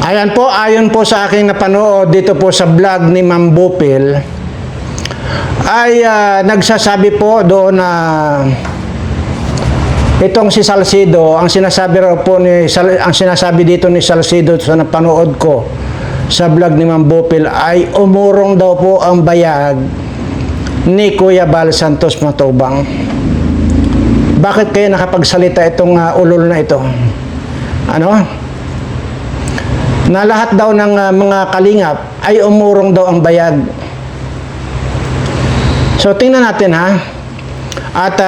Ayan po, ayon po sa aking napanood dito po sa vlog ni Ma'am Bupil, ay nagsasabi po doon na itong si Salcido, ang sinasabi raw po ang sinasabi dito ni Salcido sa napanood ko sa vlog ni Ma'am Bupil ay umurong daw po ang bayag ni Kuya Bal Santos Matubang. Bakit kayo nakapagsalita itong ulol na ito? Ano? Na lahat daw ng mga kalingap ay umurong daw ang bayag. So tingnan natin ha. At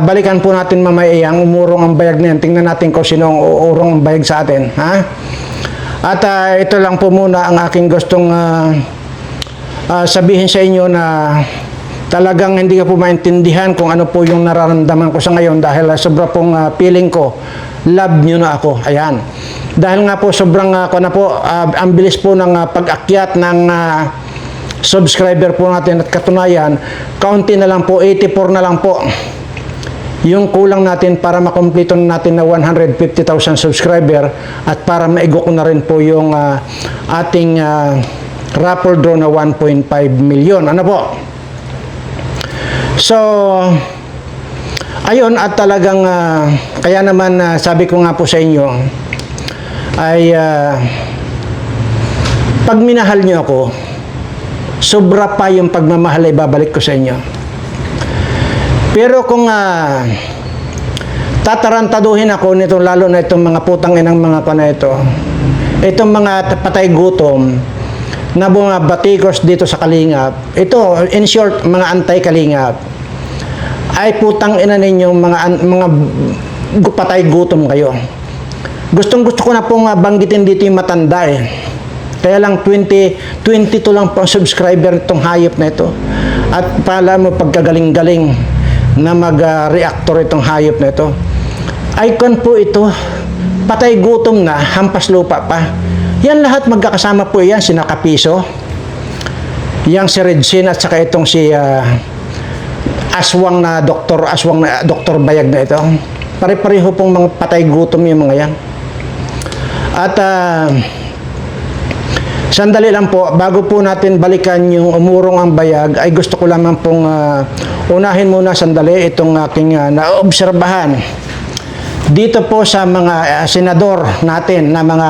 balikan po natin mamaya ang umurong ang bayag na yan. Tingnan natin kung sino ang umurong ang bayag sa atin, ha? At ito lang po muna ang aking gustong sabihin sa inyo na talagang hindi ka po maintindihan kung ano po yung nararamdaman ko sa ngayon dahil sobra pong feeling ko love nyo na ako. Ayan. Dahil nga po sobrang ang bilis po ng pag-akyat ng subscriber po natin at katunayan, kaunti na lang po, 84 na lang po yung kulang natin para makumpleto natin na 150,000 subscriber at para maigo ko na rin po yung ating raffle draw na 1.5 million. Ano po? So, ayun, at talagang kaya naman sabi ko nga po sa inyo ay pag minahal nyo ako, sobra pa yung pagmamahal ay babalik ko sa inyo. Pero kung tatarantaduhin ako nito, lalo na itong mga putang inang mga na ito, itong mga patay gutom na mga batikos dito sa Kalingap, ito, in short, mga anti-Kalingap, ay putang ina ninyong mga patay gutom kayo. Gustong-gusto ko na pong banggitin dito yung matanda eh. Kaya lang 22 lang po ang subscriber itong hayop na ito. At pala mo pagkagaling-galing na mag-reactor itong hayop na ito. Icon po ito. Patay gutom na, hampas lupa pa. Yan lahat magkakasama po yan. Si Nakapiso, yang si Redsin at saka itong si aswang na doktor bayag na ito. Pare-pareho pong mga patay gutom yung mga yan. At sandali lang po, bago po natin balikan yung umurong ang bayag, ay gusto ko lamang pong unahin muna sandali itong aking naobserbahan dito po sa mga senador natin na mga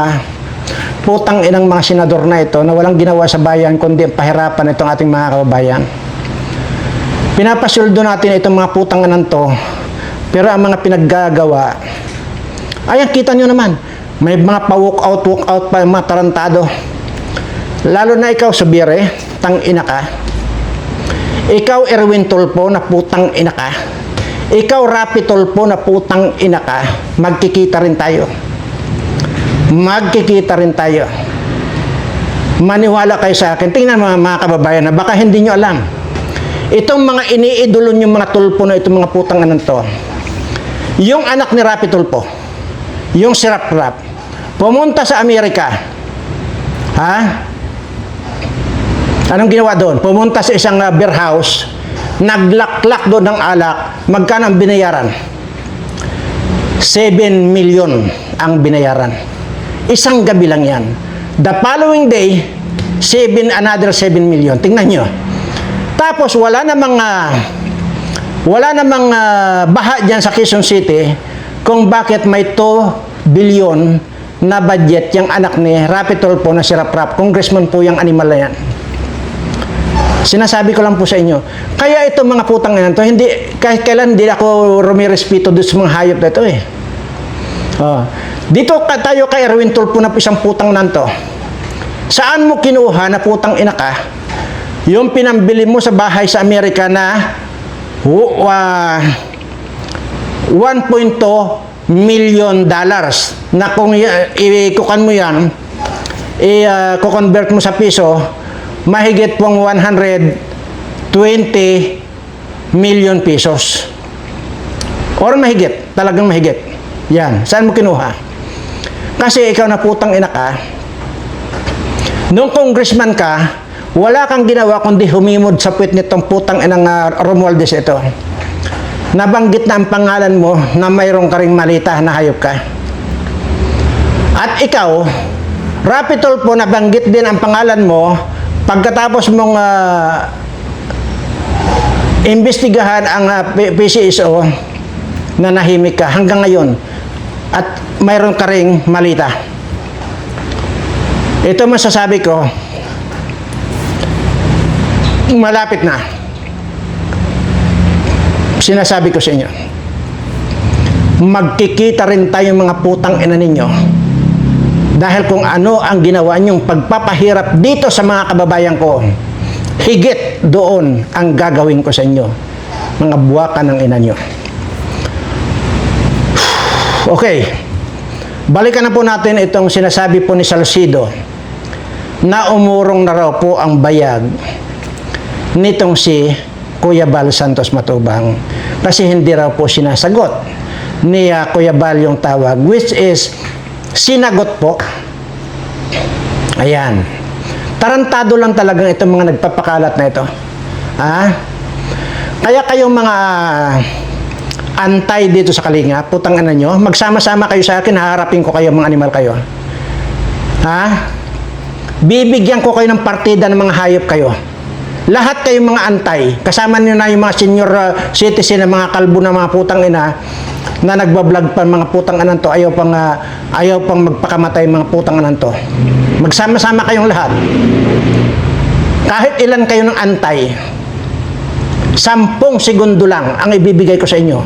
putang inang mga senador na ito na walang ginawa sa bayan kundi pahirapan itong ating mga kababayan. Pinapasuldo natin itong mga putang inang to, pero ang mga pinaggagawa, ayan, kita nyo naman, may mga pa-walk out pa, mga tarantado. Lalo na ikaw, Subire, tang ina ka. Ikaw, Erwin Tulfo, na putang ina ka. Ikaw, Rapi Tulfo, na putang ina ka. Magkikita rin tayo. Magkikita rin tayo. Maniwala kayo sa akin. Tingnan mga kababayan na baka hindi nyo alam. Itong mga iniidolo yung mga Tulfo na itong mga putang anong to. Yung anak ni Rapi Tulfo, yung si Rap, pumunta sa Amerika. Ha? Anong ginawa doon? Pumunta sa isang beer house, naglaklak doon ng alak. Magkano ang binayaran? 7 million ang binayaran. Isang gabi lang yan. The following day, another 7 million. Tingnan nyo. Tapos wala namang baha dyan sa Quezon City kung bakit may 2 billion na budget yung anak ni Rapi Tulfo na si Rap, congressman po yung animal na yan. Sinasabi ko lang po sa inyo. Kaya itong mga putang na to, hindi, kahit kailan hindi ako rumirespeto doon sa mga hayop na ito eh. Dito tayo kay Erwin Tulfo na isang putang na to. Saan mo kinuha na putang ina ka? Yung pinambili mo sa bahay sa Amerika na 1.2 million dollars na kung ikukan mo yan, i-convert mo sa piso, mahigit pong 120 million pesos. Or mahigit, talagang mahigit. Yan, saan mo kinuha? Kasi ikaw na putang ina ka, nung congressman ka, wala kang ginawa kundi humimod sa puwit nitong putang inang Romualdez ito. nabanggit na ang pangalan mo na mayroong ka ring malita na hayop ka. At ikaw, Rapi Tulfo, nabanggit din ang pangalan mo pagkatapos mong imbestigahan ang PCSO na nahimik ka hanggang ngayon at mayroon ka ring malita. Ito masasabi ko, malapit na. Sinasabi ko sa inyo, magkikita rin tayong mga putang ina ninyo dahil kung ano ang ginawa niyong pagpapahirap dito sa mga kababayan ko, higit doon ang gagawin ko sa inyo, mga buwakan ng ina niyo. Okay, balikan na po natin itong sinasabi po ni Salcido na umurong na raw po ang bayag nitong si Kuya Bal Santos Matubang kasi hindi raw po sinasagot ni Kuya Bal yung tawag, which is sinagot po. Ayan, tarantado lang talagang itong mga nagpapakalat na ito. Kaya kayong mga antay dito sa Kalinga, putang ina nyo, magsama-sama kayo sa akin, haharapin ko kayo, mga animal kayo. Bibigyan ko kayo ng partida ng mga hayop kayo. Lahat kayong mga antay, kasama nyo na yung mga senior citizen na mga kalbo na mga putang ina na nagbablog pa mga putang ina to, ayaw pang magpakamatay mga putang ina to. Magsama-sama kayong lahat. Kahit ilan kayo ng antay, 10 segundo lang ang ibibigay ko sa inyo.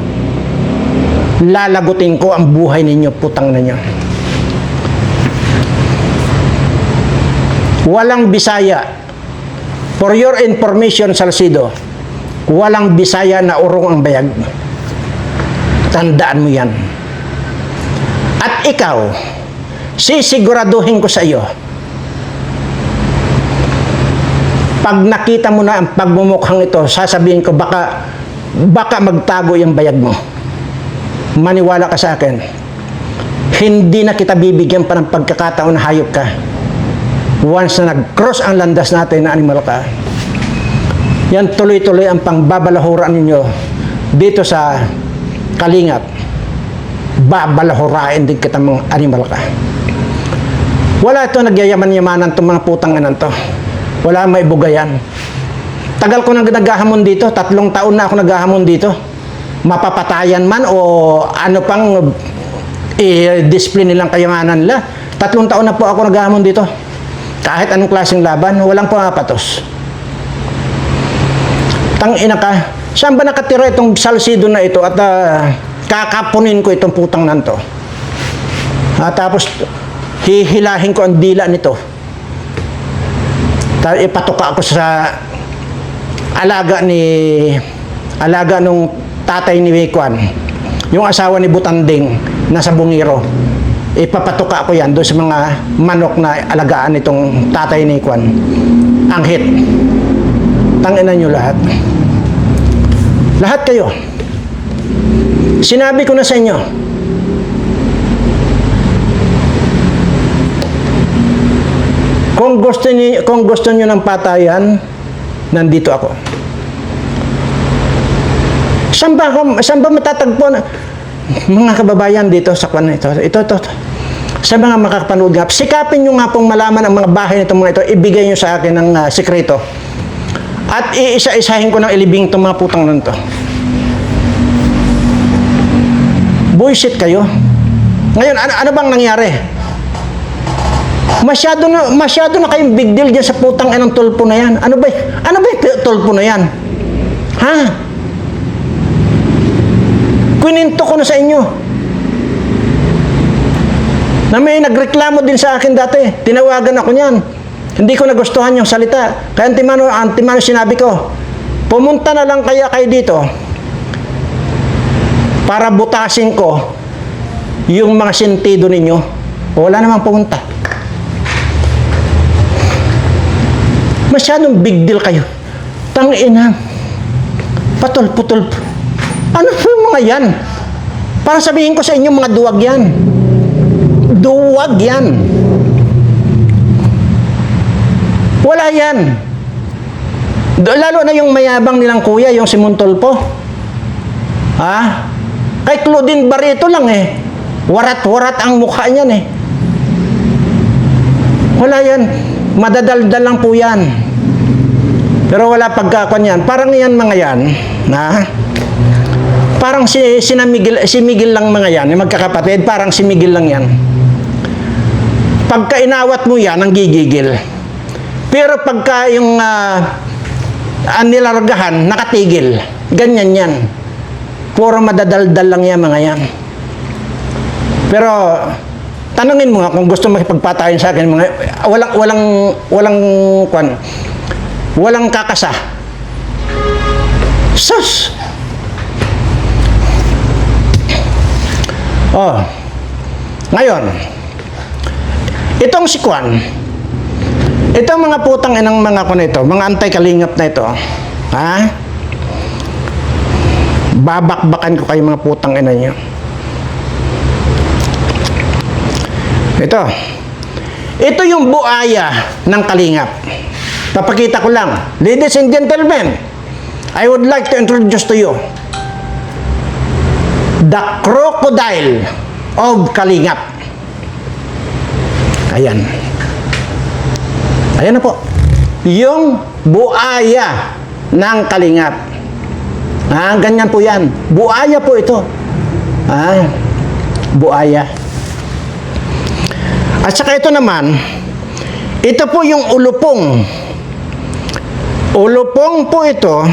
Lalagutin ko ang buhay ninyo, putang na nyo. Walang Bisaya. For your information, Salcido, walang Bisaya na urong ang bayag. Tandaan mo yan. At ikaw, sisiguraduhin ko sa iyo, pag nakita mo na ang pagmumukhang ito, sasabihin ko, baka magtago yung bayag mo. Maniwala ka sa akin. Hindi na kita bibigyan pa ng pagkakataon na hayop ka. Once na nag-cross ang landas natin na animal ka, yan tuloy-tuloy ang pangbabalahuran ninyo dito sa Kalingap. Babalahurain din kita mga animal ka. Wala ito nagyayaman-yamanan itong mga putang anan to. Wala maibugayan. Tagal ko nang naghahamon dito, 3 taon na ako naghahamon dito. Mapapatayan man o ano pang i-display nilang kayamanan nila. 3 taon na po ako naghahamon dito. Kahit anong klaseng laban, walang pumapatos. Tangina ka, saan ba nakatira itong Salcido na ito at kakapunin ko itong putang nanto? Tapos hihilahin ko ang dila nito. Ipatuka ako sa alaga nung tatay ni Wekwan, yung asawa ni Butanding nasa Bungiro. Ipapatuka ko yan doon sa mga manok na alagaan nitong tatay ni Kwan. Ang hit. Tanginan nyo lahat. Lahat kayo. Sinabi ko na sa inyo, kung gusto niyo ng patayan, nandito ako. Saan ba matatagpo na mga kababayan dito sa kwan ito? Ito. Sa mga makakapanood nga, sikapin nyo nga pong malaman ang mga bahay nitong mga ito, ibigay nyo sa akin ng sikreto. At iisa-isahin ko ng ilibing itong mga putang nun to. Bullshit kayo. Ngayon, ano bang nangyari? Masyado na kayong big deal dyan sa putang inang Tulfo na yan. Ano ba yung Tulfo na yan? Kwininto ko na sa inyo. Na may nagreklamo din sa akin dati. Tinawagan ako niyan. Hindi ko nagustuhan yung salita. Kaya antimano sinabi ko, pumunta na lang kaya kayo dito para butasin ko yung mga sentido ninyo. Wala namang pumunta. Masyadong big deal kayo. Tangina. Patol-putol. Ano yung mga yan? Para sabihin ko sa inyo, mga duwag yan. Duwag yan. Wala yan. Lalo na yung mayabang nilang kuya, yung si Tulfo. Ha? Kay Claudine Barreto lang eh. Warat-warat ang mukha niyan eh. Wala yan. Madadaldal lang po yan. Pero wala pagkakuan yan. Parang yan mga yan. Na? Parang si Miguel lang mga yan. Yung magkakapatid, parang si Miguel lang yan. Pagka inawat mo yan, ang gigigil. Pero pagka yung nilargahan, nakatigil. Ganyan yan. Puro madadaldal lang yan mga yan. Pero tanungin mo nga kung gusto makipagpatayin sa akin mga walang kakasa. Sus. Oh. Ngayon, itong si Kwan, itong mga putang inang mga ko na ito, mga anti-kalingap na ito, ha? Babakbakan ko kayo mga putang ina niyo. Ito yung buaya ng kalingap. Papakita ko lang. Ladies and gentlemen, I would like to introduce to you the crocodile of kalingap. Ayan. Ayan na po. Yung buaya ng kalingap. Ganyan po yan. Buaya po ito. Buaya. At saka ito naman, ito po yung ulupong. Ulupong po ito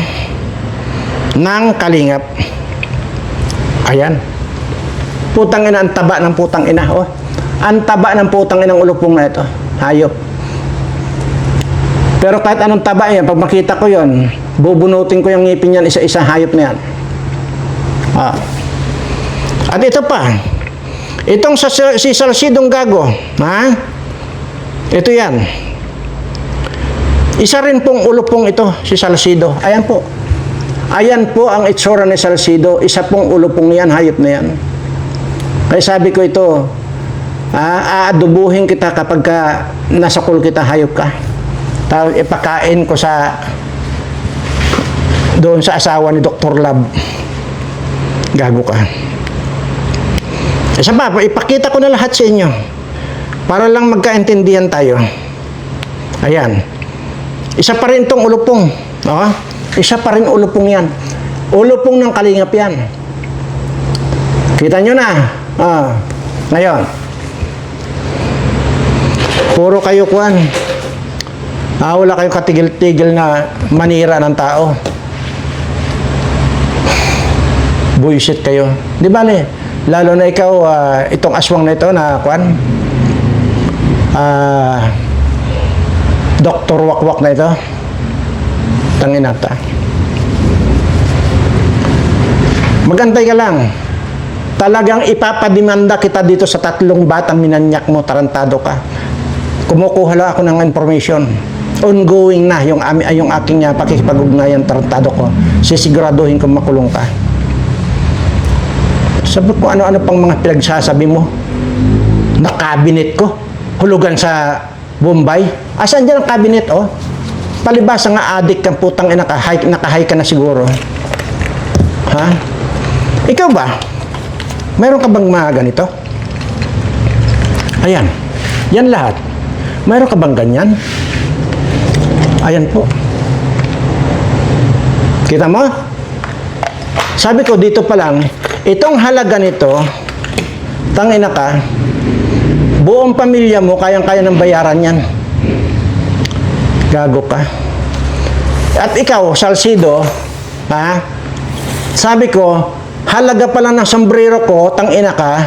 ng kalingap. Ayan. Putang ina, ang taba ng putang ina. Oh. Ang taba ng putang ina ng ulupong na ito. Hayop. Pero kahit anong taba yan, pag makita ko yon, bubunutin ko yung ngipin yan, isa-isa hayop na yan. At ito pa, itong si Salcidong Gago, ito yan. Isa rin pong ulupong ito, si Salcido. Ayan po. Ayan po ang itsura ni Salcido. Isa pong ulupong yan, hayop na yan. Kaya sabi ko ito, aadubuhin kita kapag nasakol kita, hayop ka. Tapos ipakain ko doon sa asawa ni Dr. Love. Gago ka. Isa pa, ipakita ko na lahat sa inyo para lang magkaintindihan tayo. Ayan. Isa pa rin itong ulupong. Isa pa rin ulupong yan. Ulupong ng kalingap yan. Kita nyo na. Ngayon. Puro kayo kuwan. Wala kayong katigil-tigil na manira ng tao. Buisit kayo. Di bale, lalo na ikaw, itong aswang na ito na kuwan, Dr. Wakwak na ito. Tanginata. Magantay ka lang. Talagang ipapadimanda kita dito sa 3 batang minanyak mo, tarantado ka. Kumukuha lang ako ng information. Ongoing na yung aking pakikipag-ugnayan, tarantado ko. Sisiguraduhin kung makulong ka. Sabi ko, ano-ano pang mga pinagsasabi mo? Na cabinet ko? Hulugan sa Bombay? Asan dyan ang cabinet, oh? Palibasa nga adik kang putang nakahay ka na siguro. Ha? Ikaw ba? Mayroon ka bang mga ganito? Ayan. Yan lahat. Mayroon ka bang ganyan? Ayan po. Kita mo? Sabi ko dito pa lang, itong halaga nito, tangina ka, buong pamilya mo, kayang-kaya ng bayaran yan. Gago ka. At ikaw, Salcido, sabi ko, halaga pa lang ng sombrero ko, tangina ka,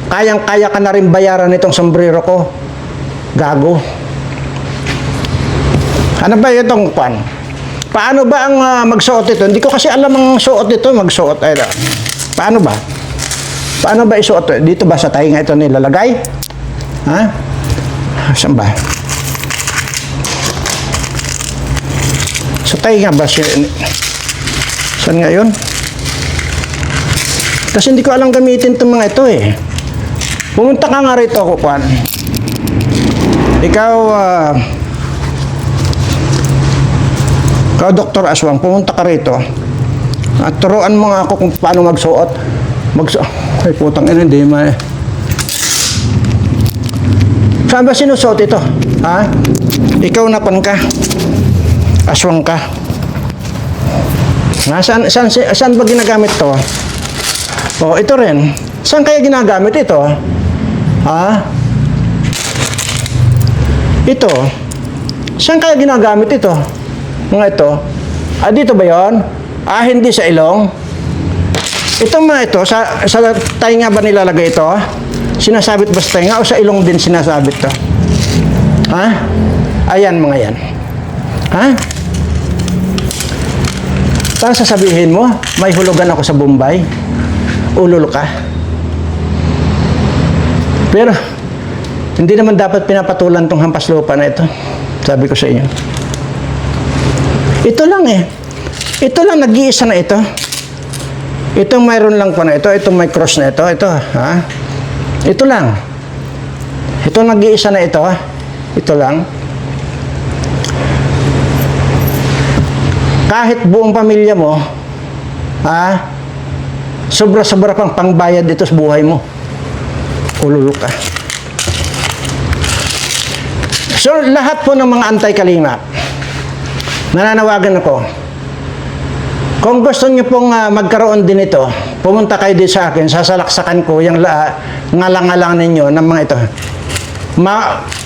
kayang-kaya ka na rin bayaran itong sombrero ko. Gago. Ano ba itong pan? Paano ba ang magsuot ito? Hindi ko kasi alam ang suot ito, magsuot. Paano ba? Paano ba isuot ito? Dito ba sa tainga ito nilalagay? Ha? Saan ba? Sa tainga ba siya? Saan nga yun? Kasi hindi ko alam gamitin itong mga ito eh. Pumunta ka nga rito, Kupan. Ikaw, Dr. Aswang, pumunta ka rito. At turuan mo nga ako kung paano magsuot. Ay, putang ina, hindi ma. Saan ba sinusuot ito? Ha? Ikaw napan ka. Aswang ka. Saan ba ginagamit to? Oh, ito rin. Saan kaya ginagamit ito? Ha? Ito. Saan kaya ginagamit ito? Mga ito. Dito ba yon? Hindi sa ilong. Itong mga ito, sa tainga ba nilalagay ito? Sinasabit ba sa tainga o sa ilong din sinasabit to? Ha? Ayan mga yan. Ha? Tapos sasabihin mo, may hulugan ako sa Bombay. Ulol ka. Pero, hindi naman dapat pinapatulan tong hampas lupa na ito. Sabi ko sa inyo. Ito lang eh. Ito lang, nag-iisa na ito. Itong mayroon lang po na ito. Itong may cross na ito. Ito, ha? Ito lang. Ito nag-iisa na ito, ha? Ito lang. Kahit buong pamilya mo, ha? Sobra-sobra pang pangbayad dito sa buhay mo. Ulul ka. So, lahat po ng mga antay-kalingap, nananawagan ako, kung gusto niyo pong magkaroon din ito, pumunta kayo din sa akin, sasalaksakan ko yung ngalang-ngalang ninyo ng mga ito.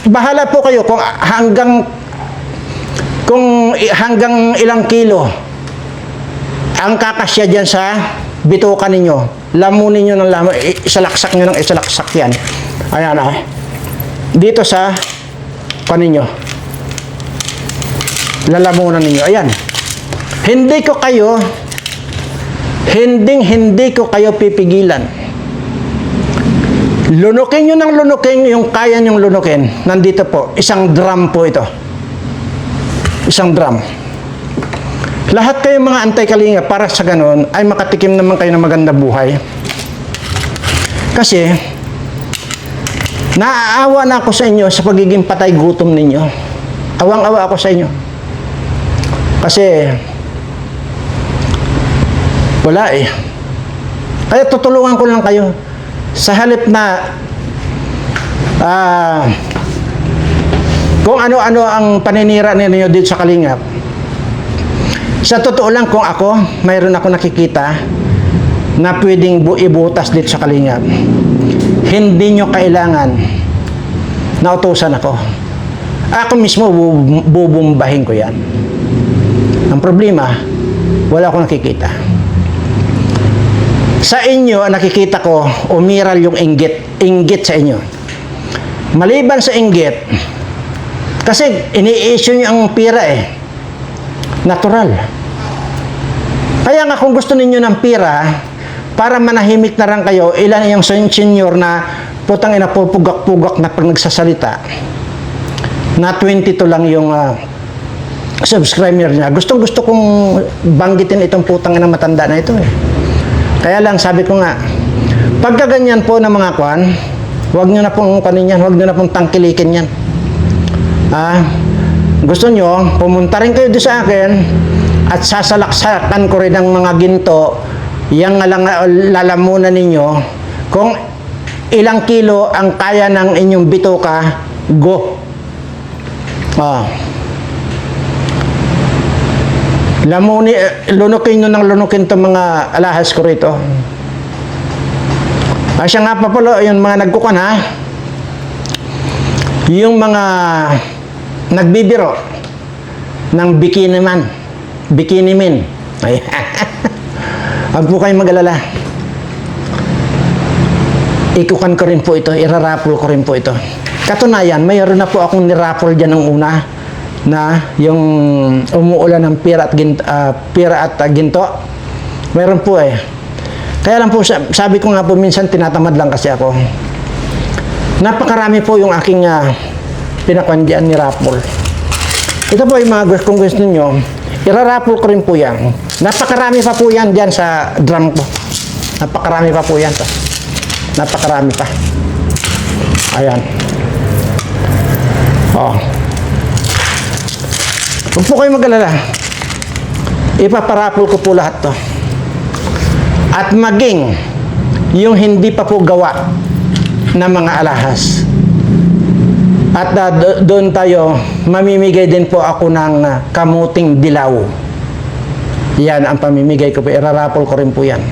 Bahala po kayo kung hanggang ilang kilo ang kakasya dyan sa bituka ninyo. Lamunin nyo ng lamon, isalaksak nyo ng isalaksak yan. Ayan dito sa paninyo. Lalamunan ninyo. Ayan. Hindi ko kayo pipigilan. Lunukin nyo ng lunukin yung kaya nyong lunukin. Nandito po. Isang drum po ito. Isang drum. Lahat kayo mga antay-kalinga para sa ganun ay makatikim naman kayo ng maganda buhay. Kasi naaawa na ako sa inyo sa pagiging patay gutom ninyo. Awang-awa ako sa inyo. Kasi wala eh. Kaya tutulungan ko lang kayo. Sa halip na kung ano-ano ang paninira ninyo dito sa Kalingap. Sa totoo lang, kung ako, mayroon ako nakikita na pwedeng ibutas dito sa Kalingap. Hindi nyo kailangan na utusan ako. Ako mismo, bubumbahin ko yan. Ang problema, wala akong nakikita. Sa inyo, nakikita ko, umiral yung inggit sa inyo. Maliban sa inggit, kasi ini-issue nyo ang pira eh. Natural. Kaya nga kung gusto ninyo ng pira, para manahimik na lang kayo, ilan yung senior na putang ina pupugak-pugak na pag nagsasalita, na 22 lang yung subscriber niya. Gustong-gusto kong banggitin itong putang ina matanda na ito eh. Kaya lang sabi ko nga, pagka ganyan po ng mga kwan, huwag nyo na pong kanin yan, huwag nyo na pong tangkilikin yan. Gusto nyo, pumunta rin kayo doon sa akin at sasalaksakan ko rin ang mga ginto, yung lalamunan ninyo, kung ilang kilo ang kaya ng inyong bituka, go. Lunukin nyo ng lunukin itong mga alahas ko rito. Siya nga pa pala, yung mga nagkukan ha, yung mga nagbibiro ng bikini man. Huwag po kayong mag-alala. Ikukan ko rin po ito, irarapol ko rin po ito. Katunayan, mayroon na po akong nirapol dyan ng una na yung umuulan ng pira at ginto. Mayroon po eh. Kaya lang po, sabi ko nga po, minsan tinatamad lang kasi ako. Napakarami po yung aking pinakwandian ni Rapol. Ito po yung mga kung gusto nyo, irarapol ko rin po yan. Napakarami pa po yan dyan sa drum ko. Napakarami pa po yan. Napakarami pa. Ayan. Huwag po kayo mag-alala. Ipaparapol ko po lahat to. at maging yung hindi pa po gawa ng mga alahas. At doon tayo, mamimigay din po ako ng kamuting dilaw. Yan ang pamimigay ko po. Irarapol ko rin po yan.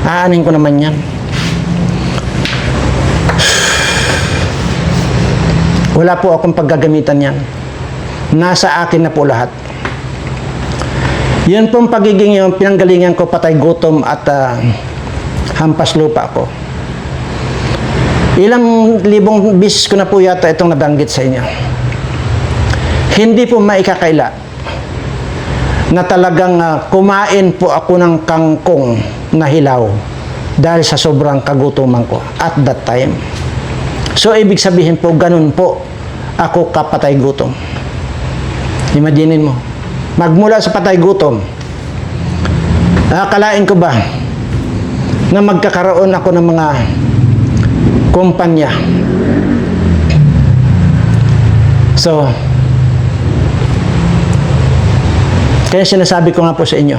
Aanin ko naman yan. Wala po akong paggagamitan yan. Nasa akin na po lahat. Yun pong pagiging yung pinanggalingan ko, patay gutom at hampas lupa ko. Ilang libong bisis ko na po yata itong nabanggit sa inyo. Hindi po maikakaila na talagang kumain po ako ng kangkong na hilaw dahil sa sobrang kagutuman ko at that time. So, ibig sabihin po, ganun po ako kapatay gutom. Imaginin mo, magmula sa patay gutom, akalain ko ba na magkakaroon ako ng mga kumpanya. So, kaya sinasabi ko nga po sa inyo,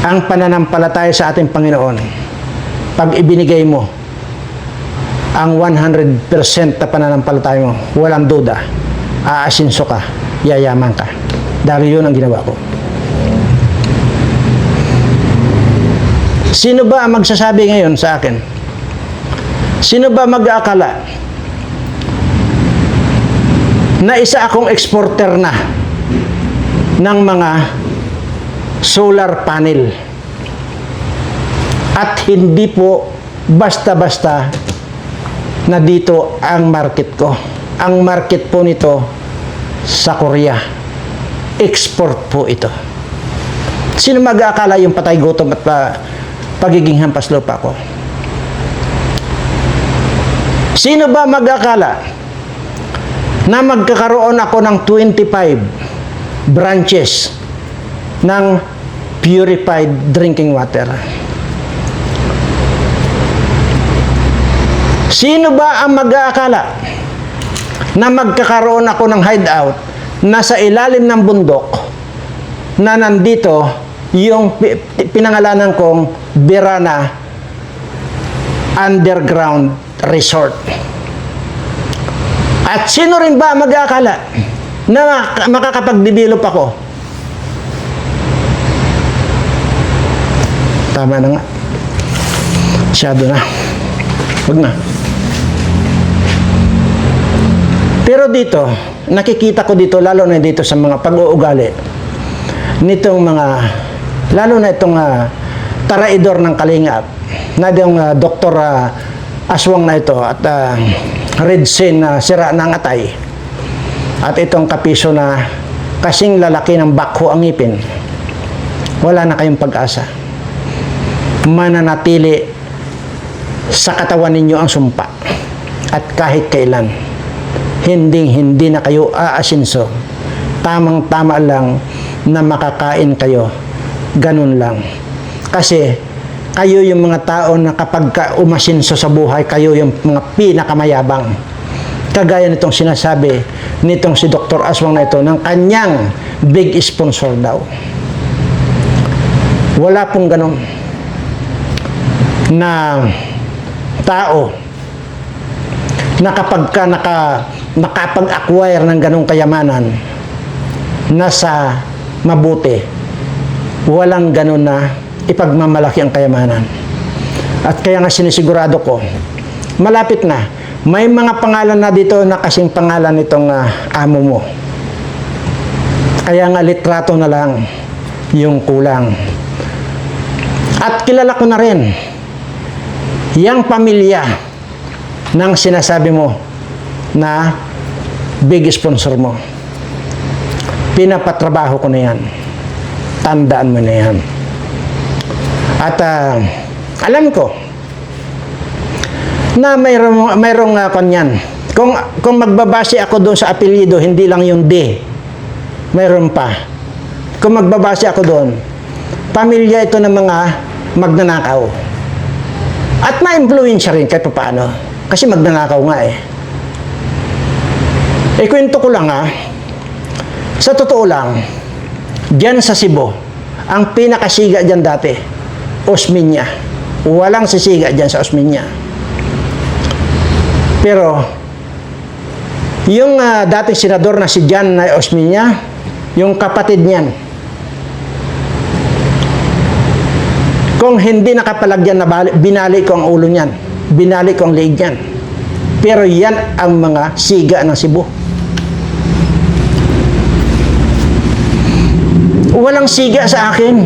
ang pananampalataya sa ating Panginoon, pag ibinigay mo ang 100% na pananampalataya mo, walang duda, aasinso ka, yayaman ka. Dahil yun ang ginawa ko. Sino ba ang magsasabi ngayon sa akin? Sino ba mag-aakala na isa akong exporter na ng mga solar panel? At hindi po basta-basta na dito ang market ko. Ang market po nito sa Korea. Export po ito. Sino mag-aakala yung patay gutom at pagiging hampas lupa ko? Sino ba mag-akala na magkakaroon ako ng 25 branches ng purified drinking water? Sino ba ang mag-aakala na magkakaroon ako ng hideout na sa ilalim ng bundok na nandito yung pinangalanan kong Birana Underground Resort? At sino rin ba mag-aakala na makakapag-develop ako? Tama na nga. Masyado na. Huwag na. Pero dito, nakikita ko dito, lalo na dito sa mga pag-uugali nitong mga, lalo na itong taraidor ng Kalingap, na yung Dr. Aswang na ito at Red Sin na sira ng atay, at itong kapiso na kasing lalaki ng bakho ang ngipin. Wala na kayong pag-asa. Mananatili sa katawan ninyo ang sumpa, at kahit kailan hindi na kayo aasinso. Tamang-tama lang na makakain kayo. Ganun lang. Kasi kayo yung mga tao na kapag umasinso sa buhay, kayo yung mga pinakamayabang. Kagaya nitong sinasabi nitong si Dr. Aswang na ito ng kanyang big sponsor daw. Wala pong ganun na tao na kapag ka nakapag-acquire ng ganong kayamanan, nasa mabuti, walang ganon na ipagmamalaki ang kayamanan. At kaya nga sinisigurado ko, malapit na, may mga pangalan na dito na kasing pangalan nitong amo mo. Kaya nga litrato na lang yung kulang. At kilala ko na rin yang pamilya ng sinasabi mo na big sponsor mo. Pinapatrabaho ko na yan. Tandaan mo na yan. At alam ko na mayroong kanyan. Kung magbabase ako doon sa apelyido, hindi lang yung D. Mayroon pa. Kung magbabase ako doon, pamilya ito ng mga magnanakaw. At ma-influensya rin kahit paano. Kasi magnanakaw nga eh. Kwento ko lang sa totoo lang, dyan sa Cebu, Ang pinakasiga dyan dati, Osmeña. Walang sisiga dyan sa Osmeña. Pero, yung dating senador na si John Osmeña, yung kapatid niyan, kung hindi nakapalagyan na binali ko ang ulo niyan, binali ko ang leeg niyan. Pero yan ang mga siga ng Cebu. Walang siga sa akin.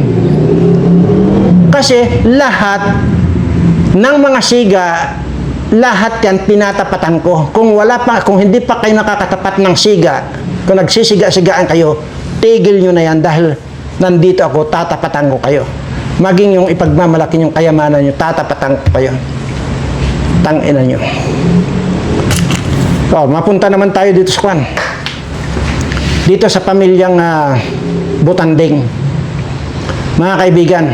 Kasi lahat ng mga siga, lahat yan pinatapatan ko. Kung hindi pa kayo nakakatapat ng siga, kung nagsisiga-sigaan kayo, tigil nyo na yan dahil nandito ako, tatapatan ko kayo. Maging yung ipagmamalaki yung kayamanan nyo, tatapatan ko kayo. Tangina nyo. So, mapunta naman tayo dito sa kwan. Dito sa pamilyang Butanding. Mga kaibigan,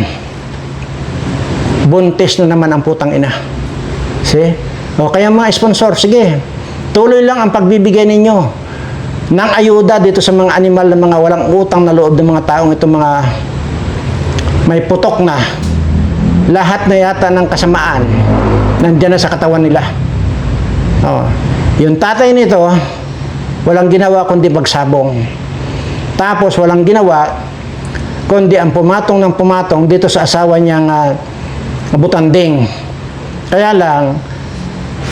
buntis na naman ang putang ina. See? O kaya mga sponsor, sige, tuloy lang ang pagbibigay ninyo ng ayuda dito sa mga animal na mga walang utang na loob ng mga taong ito, mga may putok na. Lahat na yata ng kasamaan nandiyan na sa katawan nila. O, yung tatay nito, walang ginawa kundi magsabong. Tapos walang ginawa kundi ang pumatong ng pumatong dito sa asawa niyang Butanding. Kaya lang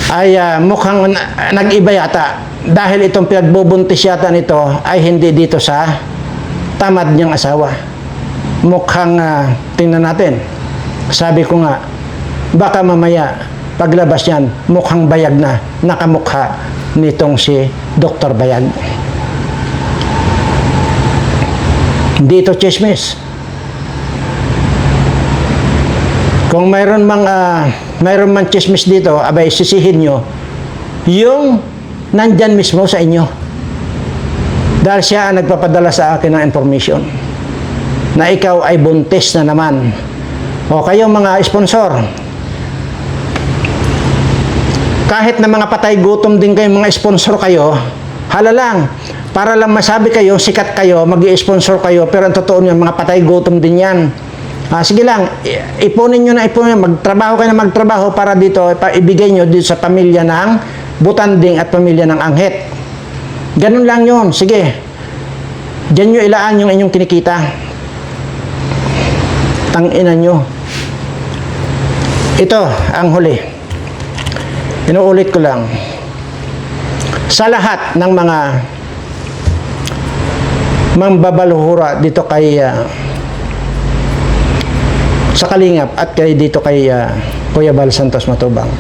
ay mukhang nag-iba yata dahil itong pinagbubuntis yata nito ay hindi dito sa tamad niyang asawa. Mukhang tingnan natin. Sabi ko nga, baka mamaya paglabas niyan mukhang bayag na nakamukha nitong si Dr. Bayag. Hindi ito chismis. Kung mayroon mang chismis dito, abay sisihin nyo yung nandyan mismo sa inyo. Dahil siya ang nagpapadala sa akin ng information na ikaw ay buntis na naman. O kayong mga sponsor, kahit na mga patay gutom din kayong mga sponsor kayo, hala lang, para lang masabi kayo, sikat kayo, mag-i-sponsor kayo, pero ang totoo nyo, mga patay gutom din yan. Sige lang, ipunin nyo na, magtrabaho kayo na magtrabaho para dito, ibigay nyo dito sa pamilya ng Butanding at pamilya ng Anghet. Ganun lang yun, sige. Diyan nyo ilaan yung inyong kinikita. Tanginan nyo. Ito, ang huli. Inuulit ko lang. Sa lahat ng mga mambabaluhura dito kay sa Kalingap at dito kay Kuya Bal Santos Matubang,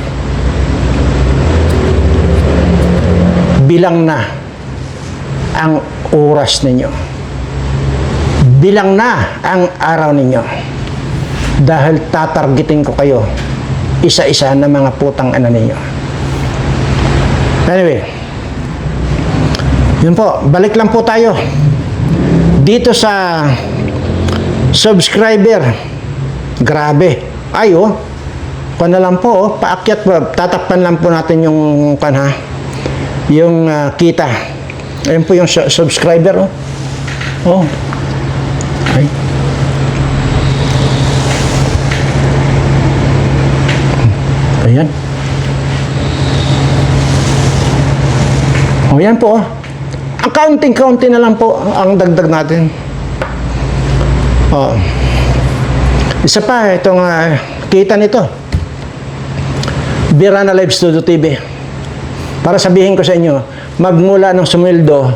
bilang na ang oras ninyo, bilang na ang araw ninyo, dahil tatargetin ko kayo isa-isa na mga putang ina ninyo. Anyway, yun po, balik lang po tayo dito sa subscriber. Grabe. Ay, kung na lang po, paakyat, tatakpan lang po natin yung, yung kita. Ayun po yung subscriber, Ay. Ayan. Yan po, Ang kaunting-kaunti na lang po ang dagdag natin. Isa pa, itong kita nito. Birana Live Studio TV. Para sabihin ko sa inyo, magmula ng sumildo,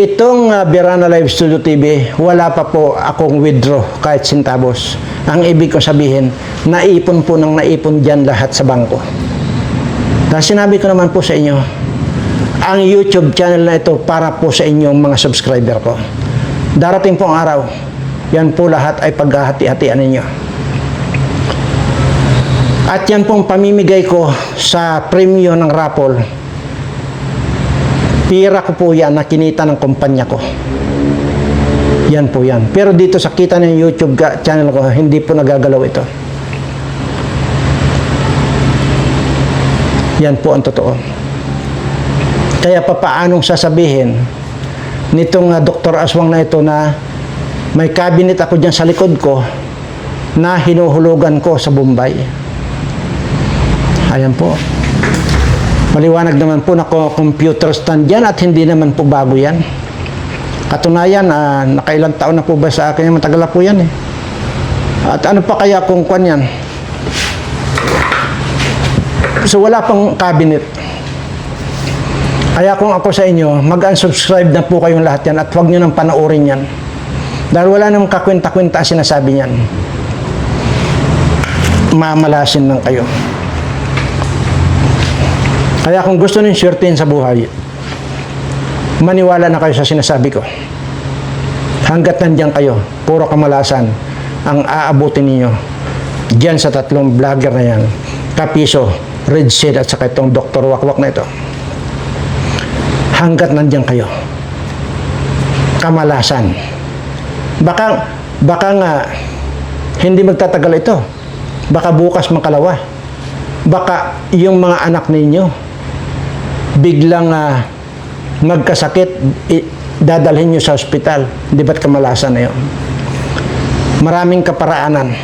itong Birana Live Studio TV, wala pa po akong withdraw kahit centavos. Ang ibig ko sabihin, naipon po ng naipon dyan lahat sa bangko. Dahil sinabi ko naman po sa inyo, ang YouTube channel na ito para po sa inyong mga subscriber ko. Darating po ang araw, yan po lahat ay paghahati-hatian ninyo. At yan pong pamimigay ko sa premyo ng raffle. Pira ko po yan na kinita ng kumpanya ko. Yan po yan. Pero dito sa kita ng YouTube channel ko, hindi po nagagalaw ito. Yan po ang totoo. Kaya papaanong sasabihin nitong Dr. Aswang na ito na May cabinet ako dyan sa likod ko na hinuhulugan ko sa Bombay. Ayan po. Maliwanag naman po na computer stand yan at hindi naman po bago yan. Katunayan, nakailang taon na po ba sa akin? Matagal na po yan eh. At ano pa kaya kung kwan yan? So wala pang cabinet. Kaya kung ako sa inyo, mag-unsubscribe na po kayong lahat yan at huwag nyo nang panoorin yan. Dahil wala namang kakwenta-kwenta sinasabi niyan. Mamalasin lang kayo. Kaya kung gusto nyo swertein sa buhay, maniwala na kayo sa sinasabi ko. Hanggat nandiyan kayo, puro kamalasan ang aabutin ninyo diyan sa tatlong vlogger na yan. Kapiso, Red Seed at saka itong Dr. Wakwak na ito. Hanggat nandiyan kayo, kamalasan. Baka nga hindi magtatagal ito. Baka bukas makalawa. Baka yung mga anak ninyo biglang magkasakit, dadalhin nyo sa ospital. Di ba't kamalasan na yun? Maraming kaparaanan.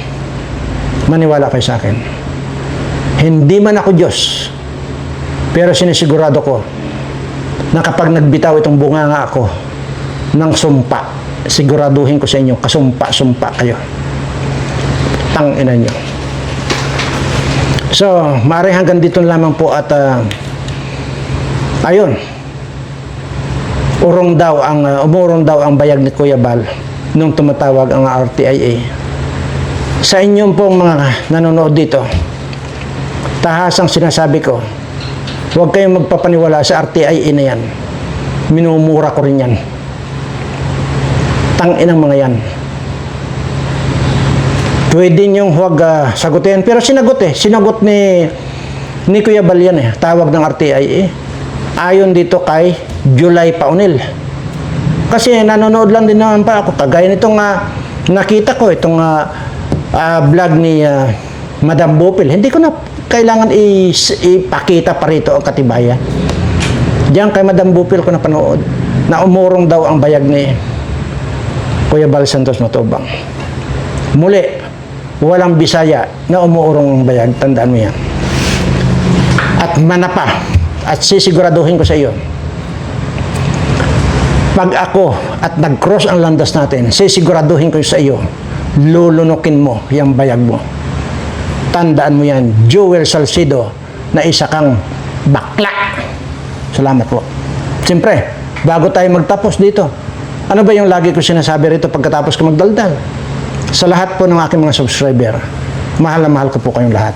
Maniwala kayo sa akin. Hindi man ako Diyos, pero sinisigurado ko na kapag nagbitaw itong bunganga ako ng sumpa, siguraduhin ko sa inyo, kasumpa-sumpa kayo. Tangina nyo. So, maaaring hanggang dito lamang po at ayun, umurong daw ang bayag ni Kuya Bal nung tumatawag ang RTIA. Sa inyong pong mga nanonood dito, tahasang sinasabi ko, huwag kayong magpapaniwala sa RTIA na yan. Minumura ko rin yan. Tanginang mga yan. Pwede niyong huwag sagutin. Pero sinagot ni Kuya Bal yan eh. Tawag ng RTIA. Ayon dito kay July Paunil. Kasi nanonood lang din naman pa ako. Kagaya nitong nakita ko, itong vlog ni Madam Bupil. Hindi ko na kailangan ipakita pa rito ang katibayan. Diyan kay Madam Bupil ko napanood na umurong daw ang bayag ni Kuya Bal Santos Matubang. Muli, walang Bisaya na umuurong ang bayag. Tandaan mo yan. At manapa, at sisiguraduhin ko sa iyo, pag ako at nag-cross ang landas natin, sisiguraduhin ko sa iyo, lulunukin mo yung bayag mo. Tandaan mo yan, Joel Salcido, na isa kang bakla. Salamat po. Siyempre, bago tayo magtapos dito, ano ba yung lagi ko sinasabi rito pagkatapos ko magdaldal? Sa lahat po ng aking mga subscriber, mahal na mahal ko po kayong lahat.